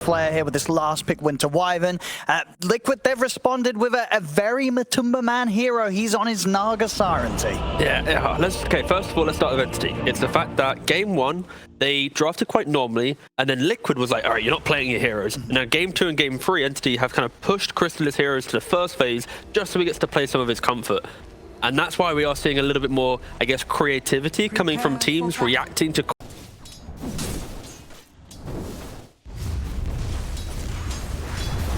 Flare here with this last pick, Winter Wyvern. Liquid, they've responded with a very Matumba Man hero. He's on his Naga Sirenity. Yeah. Okay, first of all, let's start with Entity. It's the fact that game 1, they drafted quite normally, and then Liquid was like, all right, you're not playing your heroes. And now game 2 and game 3, Entity have kind of pushed Crystallis heroes to the first phase just so he gets to play some of his comfort. And that's why we are seeing a little bit more, I guess, creativity coming from teams reacting to...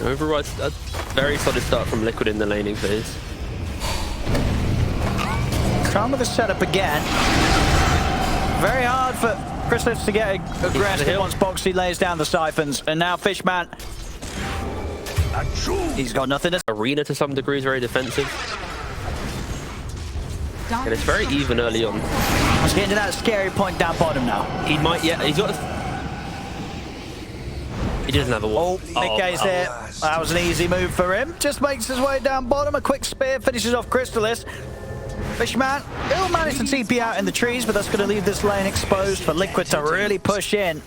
Overall, a very solid start from Liquid in the laning phase. Trying with the setup again. Very hard for Crystallis to get aggressive once Boxy lays down the siphons. And now Fishman. He's got nothing to... Arena to some degree is very defensive. And it's very even early on. He's getting to that scary point down bottom now. He might, yeah, he's got... He doesn't have a wall. Oh, Mickey's there. That was an easy move for him. Just makes his way down bottom. A quick spear finishes off Crystallis. Fishman, he'll manage to TP out in the trees, but that's going to leave this lane exposed for Liquid to really push in.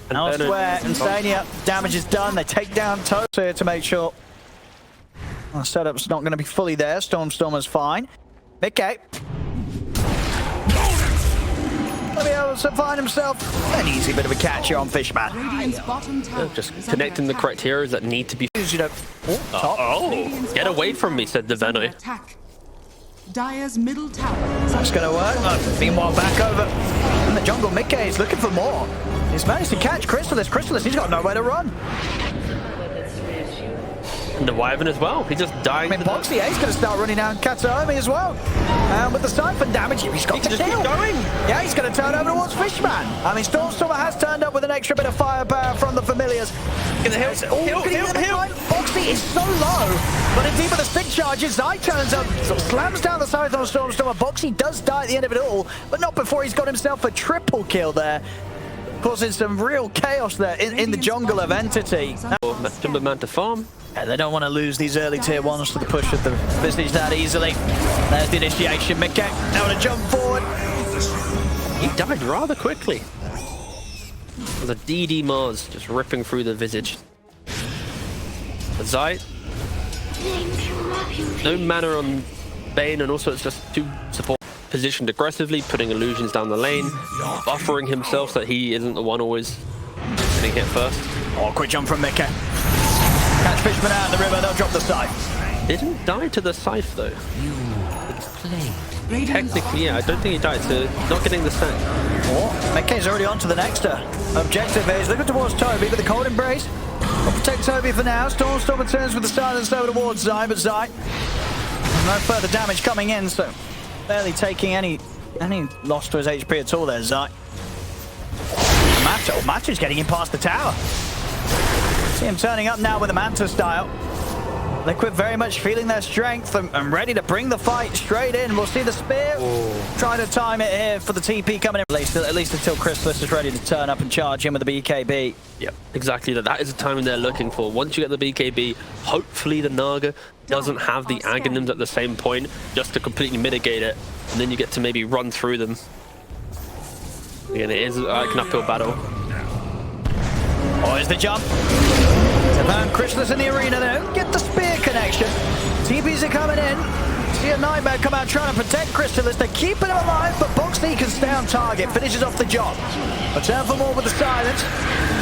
And elsewhere, Insania, damage is done. They take down Toast here to make sure the setup's not going to be fully there. Storm's fine. Mickey. He'll be able to find himself an easy bit of a catch here on Fishman. Yeah, just connecting the correct heroes that need to be... Get away from me, said the Veno. Dire's middle tower. That's going to work. Meanwhile, back over in the jungle, Mickey is looking for more. He's managed to catch Crystallis. Crystallis, he's got nowhere to run. And the Wyvern as well. He's just dying. I mean, Boxy A's going to start running down Katsuomi as well. And with the siphon damage, he's got to just keep going. Yeah, he's going to turn over towards Fishman. I mean, Stormstormer has turned up with an extra bit of firepower from the familiars. Get the hill. Boxy is so low, but indeed with the stick charges, Zai turns up, slams down the side on Stormstormer. Boxy does die at the end of it all, but not before he's got himself a triple kill there, causing some real chaos there in the jungle of Entity. Matumba Man to farm. Yeah, they don't want to lose these early tier 1s to the push of the Visage that easily. There's the initiation. Mickey now to jump forward. He died rather quickly. There's a DD Mars just ripping through the Visage. Zai. No mana on Bane, and also it's just too support. Positioned aggressively, putting illusions down the lane, buffering himself so that he isn't the one always getting hit first. Oh, quick jump from Mickey. Catch Fishman out in the river, they'll drop the scythe. Didn't die to the scythe though. Technically, yeah, I don't think he died to not getting the stack. Oh, Mickey's already on to the next objective here. He's looking towards Toby with the cold embrace. Will protect Toby for now. Storm returns with the silence over towards Zai, but Zai, no further damage coming in, so barely taking any loss to his HP at all there, Zai. Matcha's getting him past the tower. See him turning up now with a Manta style. Liquid very much feeling their strength and ready to bring the fight straight in. We'll see the spear. Try to time it here for the TP coming in. At least until Crystallis is ready to turn up and charge in with the BKB. Yep, exactly. That is the timing they're looking for. Once you get the BKB, hopefully the Naga doesn't have the Aghanims at the same point just to completely mitigate it. And then you get to maybe run through them. Again, it is like an uphill battle. Oh, here's the jump. Crystallis in the arena there. Get the spear connection. TPs are coming in. See a Nightmare come out trying to protect Crystallis. They're keeping him alive, but Boxy can stay on target. Finishes off the job. Return for more with the silence.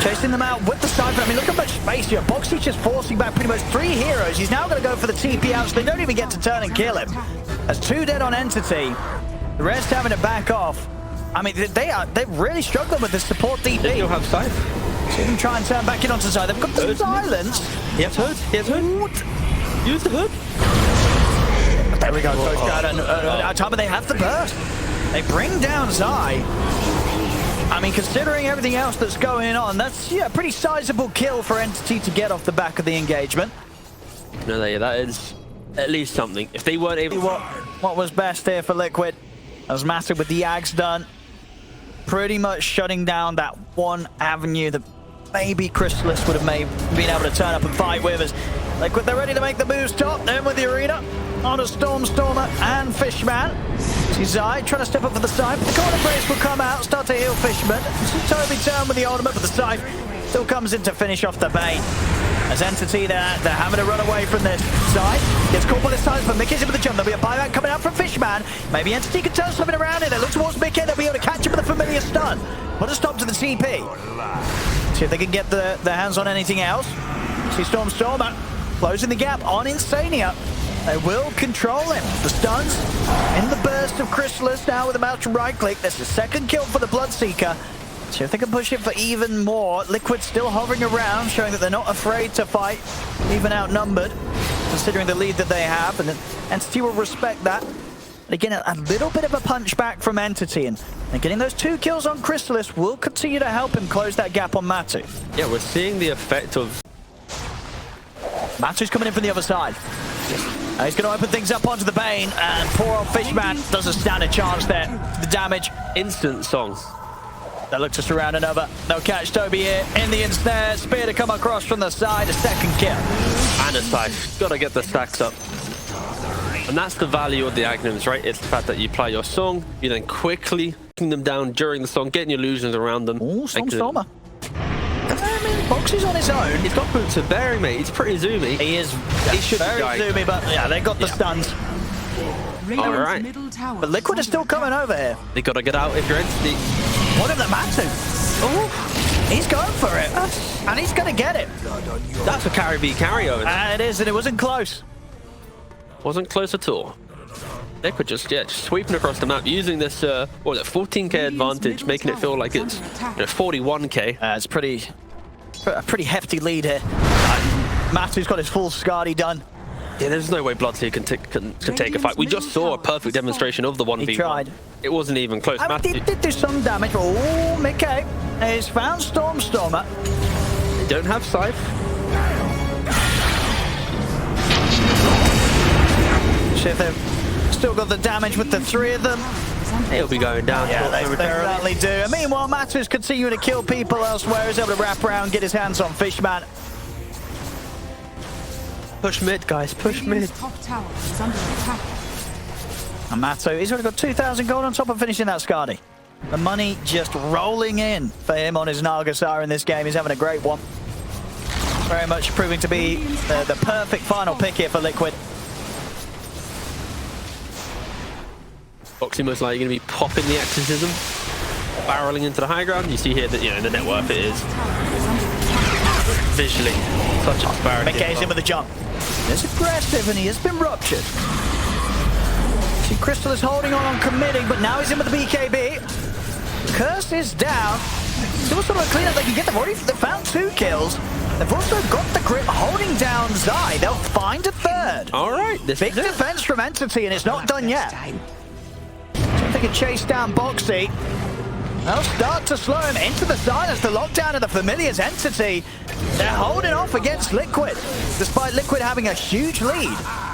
Chasing them out with the siphon. I mean, look how much space here. Boxy just forcing back pretty much 3 heroes. He's now going to go for the TP out, so they don't even get to turn and kill him. That's 2 dead on Entity. The rest having to back off. I mean, they're really struggling with this support DP. They still have Scythe. See them try and turn back in onto Zai. They've got the silence. He has hood. He has hood. Use the hood. But there we go. But they have the burst. They bring down Zai. I mean, considering everything else that's going on, that's a pretty sizable kill for Entity to get off the back of the engagement. No, that is at least something. If they weren't able... What was best here for Liquid? That was massive with the Ags done. Pretty much shutting down that one avenue that maybe Crystallis would have been able to turn up and fight with us. Liquid, they're ready to make the moves top. Then with the arena, on a Stormstormer and Fishman. See Zai trying to step up for the side. The corner brace will come out, start to heal Fishman. See Toby turn with the ultimate, but the side still comes in to finish off the bait. As Entity, they're having to run away from this side. Gets caught by the sides, but Mickey's in with the jump. There'll be a buyback coming out from Fishman. Maybe Entity can turn something around here. They look towards Mickey. They'll be able to catch him with a familiar stun. Put a stop to the TP. See if they can get their hands on anything else. See Stormer closing the gap on Insania. They will control him. The stuns in the burst of Chrysalis now with a mouse right click. That's the second kill for the Bloodseeker. See if they can push it for even more. Liquid still hovering around, showing that they're not afraid to fight, even outnumbered, considering the lead that they have. And Entity will respect that. And again, a little bit of a punch back from Entity. And getting those 2 kills on Chrysalis will continue to help him close that gap on Matu. Yeah, we're seeing the effect of... Matu's coming in from the other side. He's going to open things up onto the Bane. And poor old Fishman doesn't stand a chance there. The damage. Instant song. They look to surround another. They'll catch Toby here in the ensnare. Spear to come across from the side. A second kill. And a scythe. Got to get the stacks up. And that's the value of the Aghanim's, right? It's the fact that you apply your song, you then quickly taking them down during the song, getting illusions around them. Oh, Stormer. I mean, Boxy's on his own. He's got boots of bearing, mate. He's pretty zoomy. He is. He should very be zoomy, but yeah, they got the stuns. All right. But Liquid is still coming over here. They got to get out if you're Entity. What of the Matu? Oh, he's going for it. And he's going to get it. That's a carry v carry over there. And it is, and it wasn't close. Wasn't close at all. Liquid just sweeping across the map, using this, what was it, 14k advantage, making it feel like it's 41k. It's a pretty hefty lead here. Matu's got his full Skadi done. Yeah, there's no way Bloodseeker can take a fight. We just saw a perfect demonstration of the 1v1. He tried. It wasn't even close. I mean, did do some damage. Oh, Mickey has found Stormer. They don't have Scythe. See if they've still got the damage with the 3 of them. He'll be going down. Yeah, they certainly do. And meanwhile, Matu's continuing to kill people elsewhere. He's able to wrap around, get his hands on Fishman. Push mid, guys. Push mid. Top tower is under attack. And Matu, he's already got 2,000 gold on top of finishing that Skadi. The money just rolling in for him on his Nargasar in this game. He's having a great one. Very much proving to be the perfect final pick here for Liquid. Boxy most likely going to be popping the exorcism, barreling into the high ground. You see here that, the net worth it is visually such a disparity. Mickey's in with the jump. It's aggressive and he has been ruptured. See, Crystal is holding on committing, but now he's in with the BKB. Curse is down. Still sort of a cleanup they can get. They've found 2 kills. They've also got the grip holding down Zai. They'll find a third. All right. This Big defense from Entity, and it's not done yet. So if they can chase down Boxy, they'll start to slow him into the silence. The lockdown of the Familiar's Entity. They're holding off against Liquid, despite Liquid having a huge lead.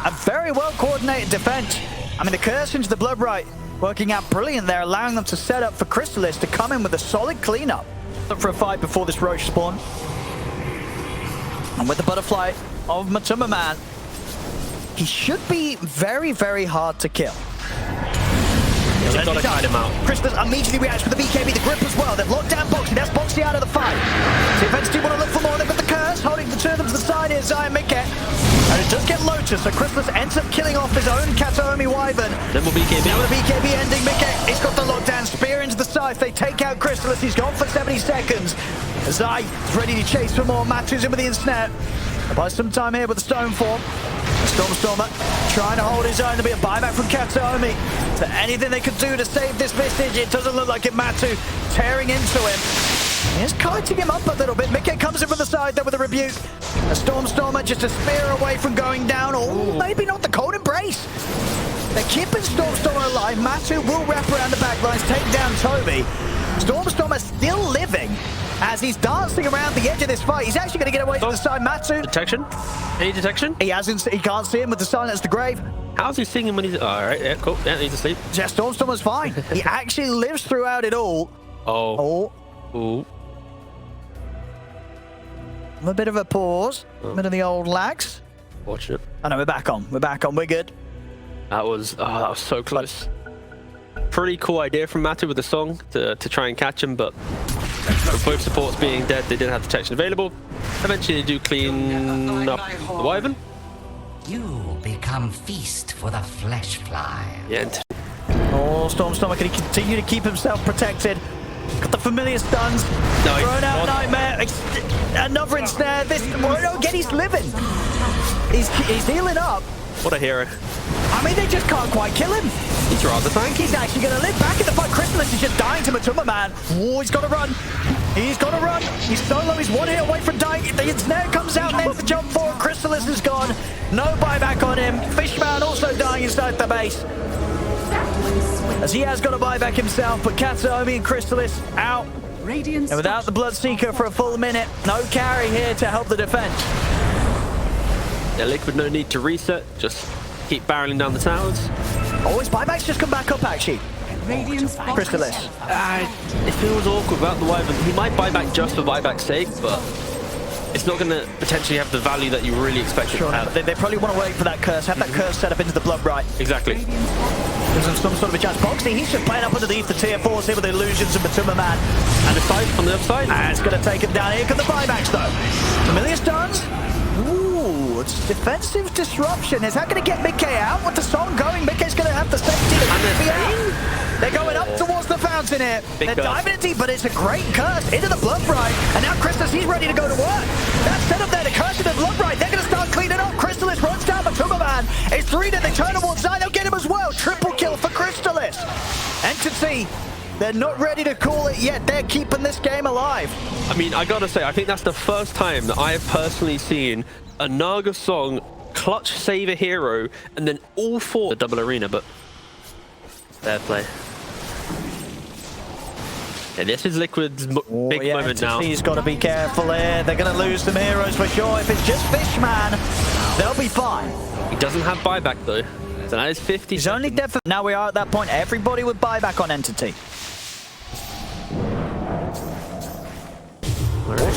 A very well-coordinated defense. I mean, the curse into the Bloodbright working out brilliant there, allowing them to set up for Chrysalis to come in with a solid cleanup. Look for a fight before this Roach spawn. And with the Butterfly of Matuma Man, he should be very, very hard to kill. You've got to kite him out. Chrysalis immediately reacts with the BKB, the grip as well. They've locked down Boxy. That's Boxy out of the fight. The Defense team want to look for more. They've got the curse, holding the 2 of them to the side here, Zai and Mickey. And it does get Lotus, so Chrysalis ends up killing off his own Kataomi Wyvern. Then will BKB. Now with the BKB ending, Mickey, he's got the lockdown, spear into the scythe. They take out Chrysalis. He's gone for 70 seconds. Zai is ready to chase for more. Matu's in with the ensnare. They'll buy some time here with the stone form. Stormer trying to hold his own. There'll be a buyback from Kataomi. So anything they could do to save this Visage, it doesn't look like it. Matu tearing into him. He's kiting him up a little bit. Mickey comes in from the side there with a rebuke. A Stormer just a spear away from going down. Oh, maybe not the cold embrace. They're keeping Stormer alive. Matu will wrap around the back lines, take down Toby. Stormer still living as he's dancing around the edge of this fight. He's actually going to get away to the side. Matu. Detection? Any detection? He can't see him with the silence to grave. How's he seeing him when he's... Oh, all right, yeah, cool. Yeah, he's asleep. Yeah, Stormer's fine. He actually lives throughout it all. Oh. Ooh. A bit of a pause. A bit of the old lags. Watch it. Oh no, we're back on. We're good. That was so close. Pretty cool idea from Matu with the song to try and catch him, but With both supports being dead, they didn't have detection available. Eventually, they do clean up the Wyvern. You become feast for the flesh fly. Yeah, Oh, Stormstormer, can he continue to keep himself protected? Got the familiar stuns. No, he's Thrown out not. Nightmare. Another ensnare. This. Oh, no, again, he's living. He's healing up. What a hero. I mean, they just can't quite kill him. He's rather tanky. He's actually going to live back in the fight. Chrysalis is just dying to Matuma Man. Oh, he's got to run. He's got to run. He's solo. He's 1 hit away from dying. The ensnare comes out. There's the jump forward. Chrysalis is gone. No buyback on him. Fishman also dying inside the base. As he has got a buyback himself, but Katsuomi and Chrysalis out. Radiant And without the Bloodseeker for a full minute, no carry here to help the defense. Yeah, Liquid, no need to reset. Just keep barreling down the towers. Oh, his buybacks just come back up, actually. Radiant's Chrysalis. It feels awkward without the Wyvern. He might buy back just for buyback's sake, but it's not going to potentially have the value that you really expect it to have. They probably want to wait for that curse, have that curse set up into the blood right. Exactly. Gives him some sort of a chance. Boxy, he's just playing up underneath the tier 4s here with the illusions of Matuma Man. And aside from the upside, And it's going to take him down. Here come the buybacks, though. Familiar stuns. Ooh, it's defensive disruption. Is that going to get Mickey out? With the song going, Mickey's going to have the safety to be out. They're going up towards the fountain here. They're diving in deep, but it's a great curse into the blood right. And now Chrysalis, he's ready to go to work. That's set up there, the curse into the blood right. They're going to start cleaning up. Chrysalis runs down Matuma Man. It's 3 to they turn towards 9. They'll get him as well. Triple kill for Chrysalis. Entity, they're not ready to call it yet. They're keeping this game alive. I mean, I gotta say, I think that's the first time that I have personally seen a Naga song clutch save a hero and then all 4 the double arena, but fair play. Yeah, this is Liquid's big moment now. He's got to be careful here. They're going to lose some heroes for sure. If it's just Fishman, they'll be fine. He doesn't have buyback though. So that is 50. He's only dead for... Now we are at that point. Everybody would buy back on Entity.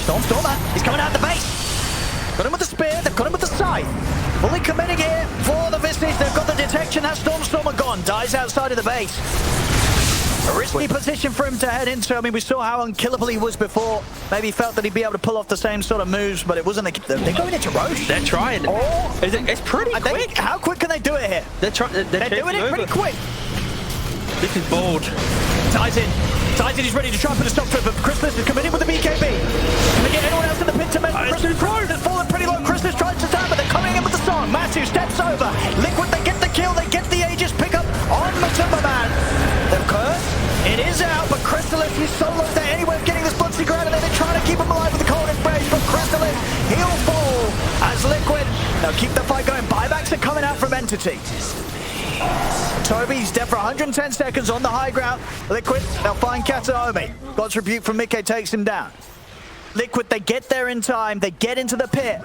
Stormstormer. He's coming out the base. Got him with the spear. They've got him with the scythe. Fully committing here for the Vistage. They've got the detection. That Stormstormer gone. Dies outside of the base. A risky position for him to head into. I mean, we saw how unkillable he was before. Maybe felt that he'd be able to pull off the same sort of moves, but it wasn't. They're going into Roche. They're trying. Oh, it's pretty quick. How quick can they do it here? They're doing it pretty quick. This is bold. Titan is ready to try and put a stop to it, but Chrysalis is coming in with the BKB. Can they get anyone else in the pit to make Chrysalis has fallen pretty low. Chrysalis tries to stand, but they're coming in with the song. Matthew steps over. Liquid, they get the kill. They get the Aegis pick up on Matuma Man. The curse, it is out, but Chrysalis is solo there anyway of getting this Bloodseeker out of there. They're trying to keep him alive with the cold embrace, but Chrysalis, he'll fall as Liquid. They'll keep the fight going. Buybacks are coming out from Entity. Toby's dead for 110 seconds on the high ground. Liquid, they'll find Katsuomi. God's rebuke from Mickey takes him down. Liquid, they get there in time. They get into the pit,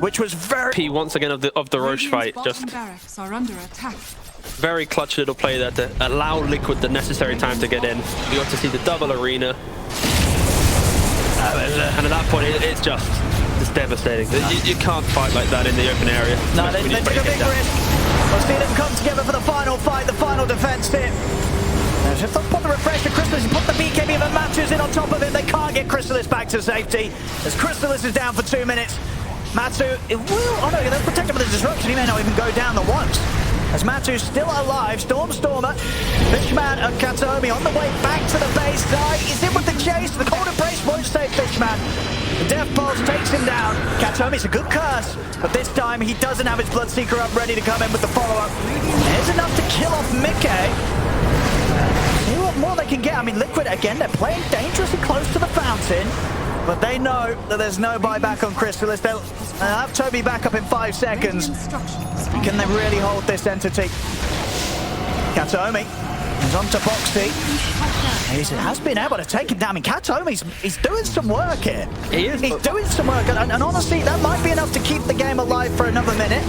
which was very... P once again of the Roche fight. Just barracks are under attack. very clutch little play there to allow Liquid the necessary time to get in. We got to see the double arena. And at that point, it's just devastating. You can't fight like that in the open area. No, they took a big risk. We'll see them come together for the final fight, the final defense here. Just put the refresher, Chrysalis, put the BKB of Matthews in on top of it. They can't get Chrysalis back to safety as Chrysalis is down for 2 minutes. Matsu, oh no, they'll protect him with the disruption. He may not even go down the once. As Matsu's still alive, Stormstormer, Fishman and Katsuomi on the way back to the base. He's in with the chase. The cold embrace won't save Fishman. The Death Pulse takes him down. Katsuomi's a good curse, but this time he doesn't have his Bloodseeker up ready to come in with the follow-up. There's enough to kill off Mickey. See what more they can get. I mean, Liquid, again, they're playing dangerously close to the fountain, but they know that there's no buyback on Chrysalis. They'll have Toby back up in 5 seconds. Can they really hold this Entity? Katsuomi is on to Boxy. He has been able to take him down. I mean, Katsuomi's doing some work here. He's doing some work, and honestly, that might be enough to keep the game alive for another minute.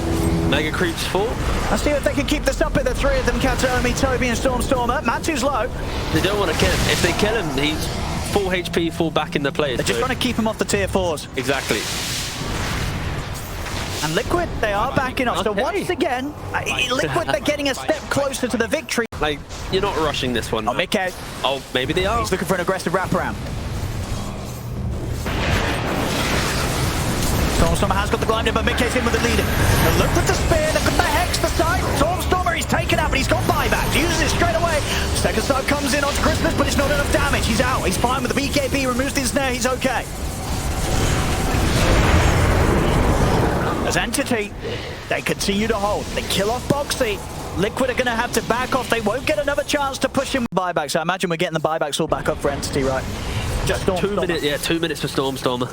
Mega Creeps full. Let's see if they can keep this up with the 3 of them, Katsuomi, Toby, and Stormstormer. Matsu's low. They don't want to kill him. If they kill him, he's full HP, full back in the place. They're just trying to keep him off the tier 4s. Exactly. And Liquid, they are backing off. So once again, Liquid, they're getting a step closer to the victory. Like, you're not rushing this one. Oh, Mickey. Oh, maybe they are. He's looking for an aggressive wraparound. Stormstormer has got the Glimmer, but Mickey's in with the lead. Now look with the spear, look at the Hex, the side. Stormstormer, he's taken out, but he's got buyback. He uses it straight away. Second side comes in onto Christmas, but it's not enough damage. He's out. He's fine with the BKB, removes the snare, he's okay. As Entity, they continue to hold. They kill off Boxy. Liquid are going to have to back off. They won't get another chance to push him buyback. So I imagine we're getting the buybacks all back up for Entity, right? Just 2 minutes, yeah, 2 minutes for Stormstormer.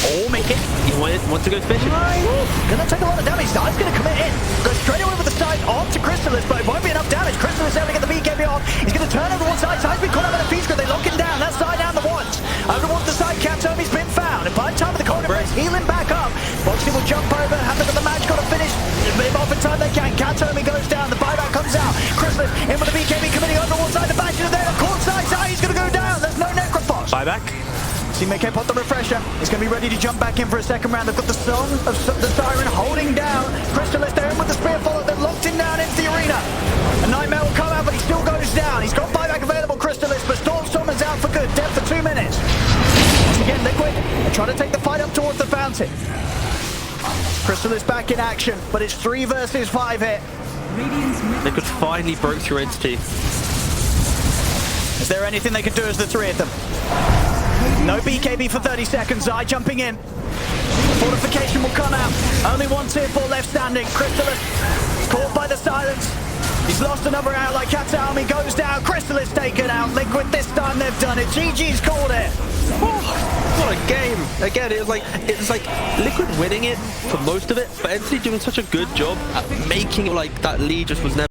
Oh, make it. He wants to go fishing. Gonna take a lot of damage. Dive's gonna commit in. Go straight away with the side on to Crystallis, but it won't be enough damage. Crystallis able to get the BKB off. He's gonna turn over one side. Side's been caught up in a feed script. They lock him down. That side down the ones. Over towards the side. Katomi's been found. And by the time of the corner breaks, healing back up. Boxy will jump over. Have the match got to finish. Move off in time they can. Katomi goes down. The buyback comes out. Crystallis in with the BKB committing over one side. The bash is there. The court side. He's gonna go down. There's no Necrophos. Buyback. See Mickey pop the refresher. He's going to be ready to jump back in for a second round. They've got the Song of the Siren holding down. Crystallis there in with the spear follow. They've locked him down into the arena. A Nightmare will come out, but he still goes down. He's got buyback available, Crystallis, but Stormstormer's out for good. Dead for 2 minutes. Once again, Liquid, they try to take the fight up towards the fountain. Crystallis back in action, but it's 3 versus 5 here. Liquid finally broke through Entity. Is there anything they can do as the 3 of them? No BKB for 30 seconds. Eye jumping in. Fortification will come out. Only 1 tier 4 left standing. Crystallis caught by the silence. He's lost another ally. Kataomi goes down. Crystallis taken out. Liquid this time they've done it. GG's called it. What a game! Again, it was like Liquid winning it for most of it, but Entity doing such a good job at making it like that lead just was never.